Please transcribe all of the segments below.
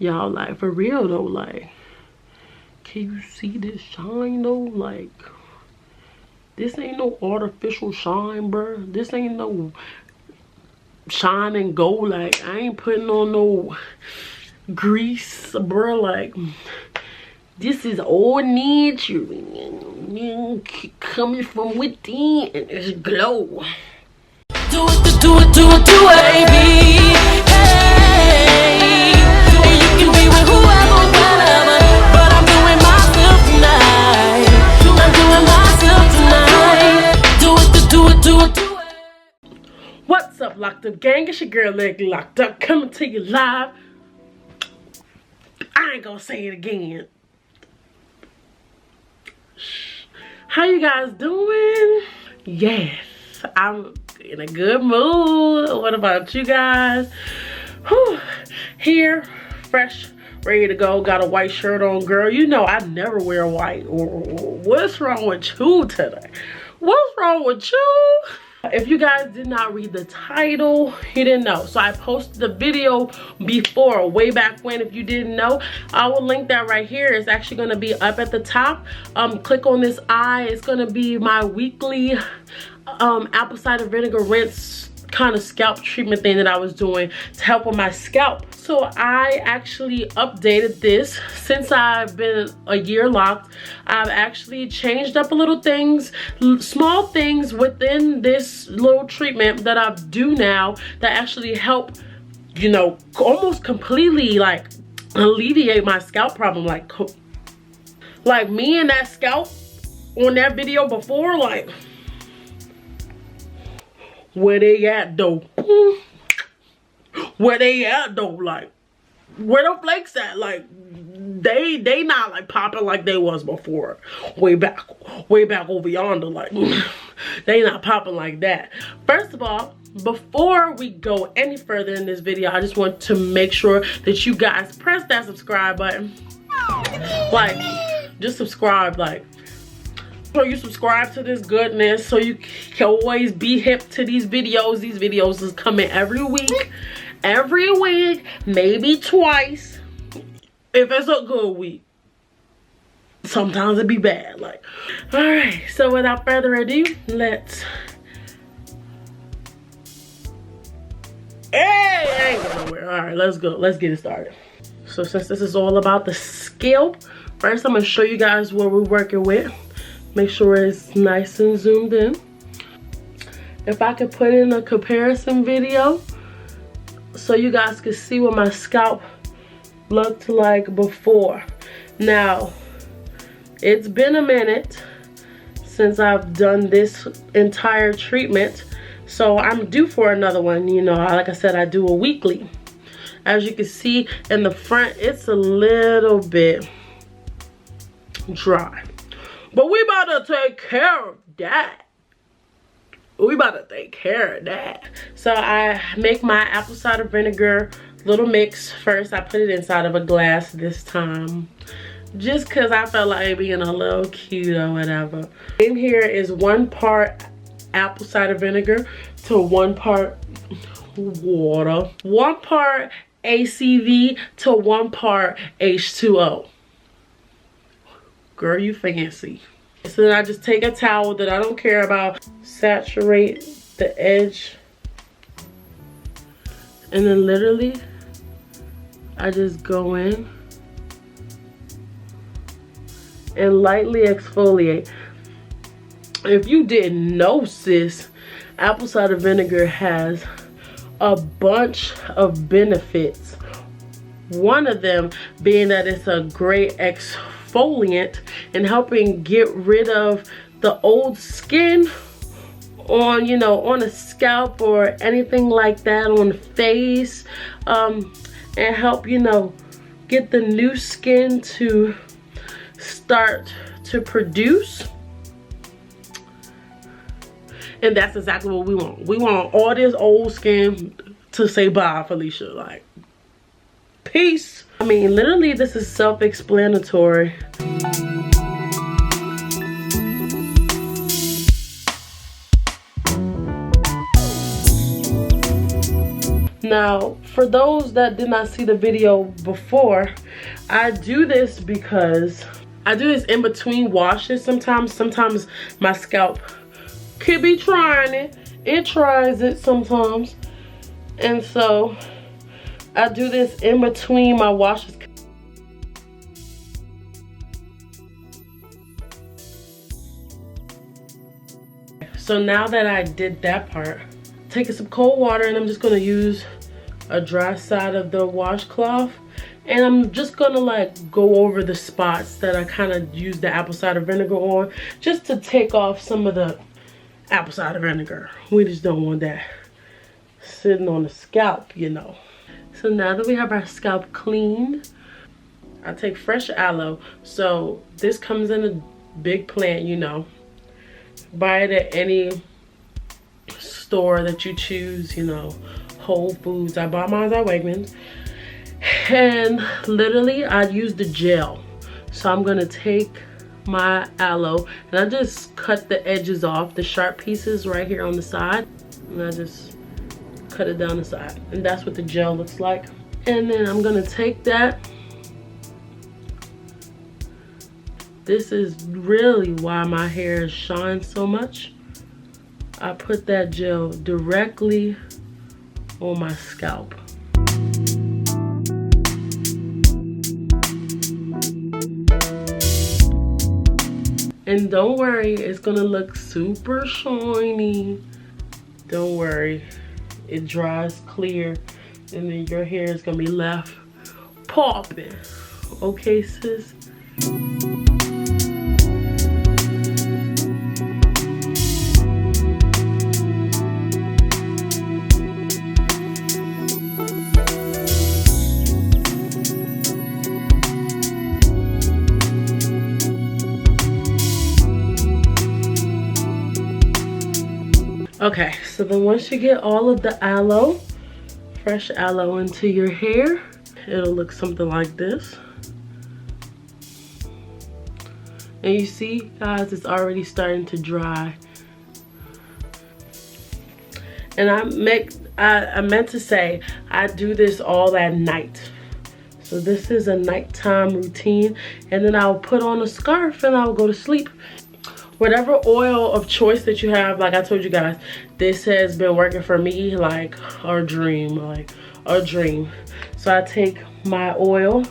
Y'all, like, for real though, like, can you see this shine though? Like, this ain't no artificial shine, bruh. This ain't no shine and go. Like, I ain't putting on no grease, bruh. Like, this is all natural, coming from within, and it's glow. Do it, baby. Hey, and you can be with whoever, whatever, but I'm doing myself tonight. I'm doing myself tonight. Do it. What's up, Locked Up gang? It's your girl, Locked Up, coming to you live. I ain't gonna say it again. How you guys doing? Yes, I'm in a good mood. What about you guys? Whew. Here, fresh, ready to go. Got a white shirt on, girl. You know I never wear white. What's wrong with you today? What's wrong with you? If you guys did not read the title, you didn't know. So I posted the video before, way back when. If you didn't know, I will link that right here. It's actually going to be up at the top. Click on this eye. It's going to be my weekly apple cider vinegar rinse kind of scalp treatment thing that I was doing to help with my scalp. So I actually updated this. Since I've been a year locked, I've actually changed up a little things, small things within this little treatment that I do now that actually help, you know, almost completely like alleviate my scalp problem. Like me and that scalp on that video before, like, where they at though? Where they at though? Like, where the flakes at? Like, they not like popping like they was before. Way back over yonder. Like, they not popping like that. First of all, before we go any further in this video, I just want to make sure that you guys press that subscribe button. Like, just subscribe, like, so you subscribe to this goodness, so you can always be hip to these videos. These videos is coming every week, maybe twice if it's a good week. Sometimes it be bad. Like, all right, so without further ado, let's I ain't going nowhere. All right, let's go. Let's get it started. So since this is all about the scalp, first I'm gonna show you guys what we're working with. Make sure it's nice and zoomed in. If I could put in a comparison video so you guys could see what my scalp looked like before. Now, it's been a minute since I've done this entire treatment, so I'm due for another one. You know, like I said, I do a weekly. As you can see in the front, it's a little bit dry. But we about to take care of that. We about to take care of that. So I make my apple cider vinegar little mix. First, I put it inside of a glass this time, just because I felt like being a little cute or whatever. In here is 1 part apple cider vinegar to 1 part water. 1 part ACV to 1 part H2O. Girl, you fancy. So then I just take a towel that I don't care about, saturate the edge, and then literally I just go in and lightly exfoliate. If you didn't know, sis, apple cider vinegar has a bunch of benefits. One of them being that it's a great exfoliant and helping get rid of the old skin on, you know, on the scalp or anything like that, on the face, and help, you know, get the new skin to start to produce. And that's exactly what we want. We want all this old skin to say bye, Felicia. Like, peace. I mean, literally, this is self-explanatory. Now, for those that did not see the video before, I do this because I do this in between washes sometimes. Sometimes my scalp could be trying it. It tries it sometimes. And so I do this in between my washes. So now that I did that part, taking some cold water, and I'm just gonna use a dry side of the washcloth, and I'm just gonna like go over the spots that I kind of used the apple cider vinegar on, just to take off some of the apple cider vinegar. We just don't want that sitting on the scalp, you know. So now that we have our scalp cleaned, I take fresh aloe. So this comes in a big plant, you know. Buy it at any store that you choose, you know, Whole Foods. I bought mine at Wegmans. And literally I use the gel. So I'm gonna take my aloe and I just cut the edges off, the sharp pieces right here on the side, and I just cut it down the side, and that's what the gel looks like. And then I'm gonna take that. This is really why my hair shines so much. I put that gel directly on my scalp. And don't worry, it's gonna look super shiny. Don't worry, it dries clear, and then your hair is gonna be left popping. Okay, sis? Okay, so then once you get all of the aloe, fresh aloe into your hair, it'll look something like this. And you see, guys, it's already starting to dry. And I meant to say, I do this all at night. So this is a nighttime routine. And then I'll put on a scarf and I'll go to sleep. Whatever oil of choice that you have, like I told you guys, this has been working for me like a dream, So I take my oil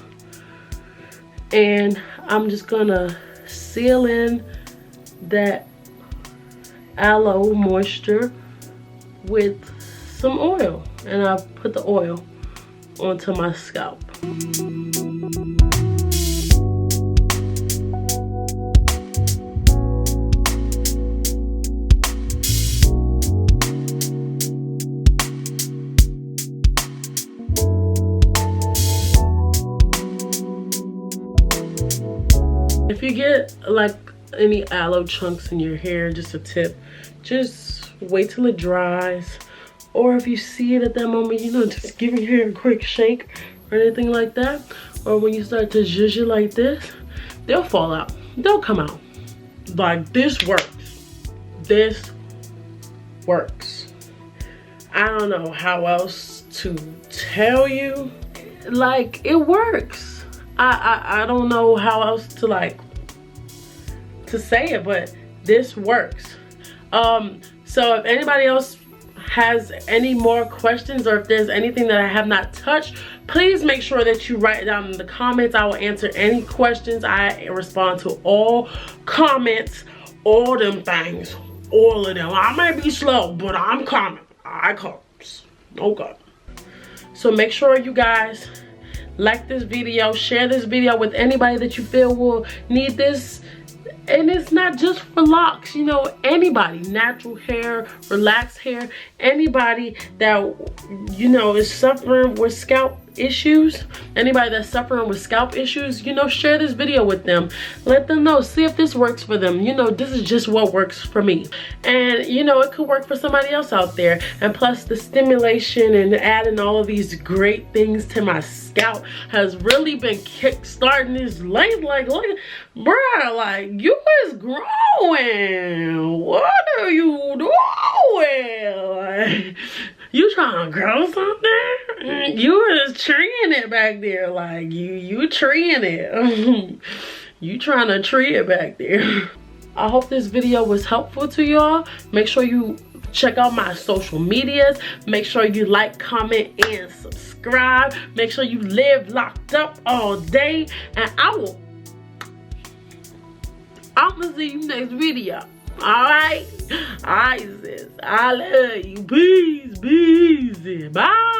and I'm just gonna seal in that aloe moisture with some oil, and I put the oil onto my scalp. If you get like any aloe chunks in your hair, just a tip, just wait till it dries. Or if you see it at that moment, you know, just give your hair a quick shake or anything like that. Or when you start to zhuzh it like this, they'll fall out. They'll come out. Like, this works. This works. I don't know how else to tell you. Like, it works. I don't know how else to like to say it, but this works. So if anybody else has any more questions, or if there's anything that I have not touched, please make sure that you write it down in the comments. I will answer any questions. I respond to all comments, all them things, all of them. I might be slow, but I'm coming. I comes. Okay. So make sure you guys like this video, share this video with anybody that you feel will need this. And it's not just for locks, you know, anybody, natural hair, relaxed hair, anybody that, you know, is suffering with scalp issues, anybody that's suffering with scalp issues, you know, share this video with them. Let them know, see if this works for them. You know, this is just what works for me. And, you know, it could work for somebody else out there. And plus the stimulation and adding all of these great things to my scalp has really been kick-starting this life. Like, look, bruh, like, you is growing. What are you doing? Like, You trying to grow something? You was treeing it back there. Like, you treeing it. You trying to tree it back there. I hope this video was helpful to y'all. Make sure you check out my social medias. Make sure you like, comment, and subscribe. Make sure you live locked up all day. And I'm gonna see you next video. Alright? Alright, sis. I love you. Peace, peace. Bye.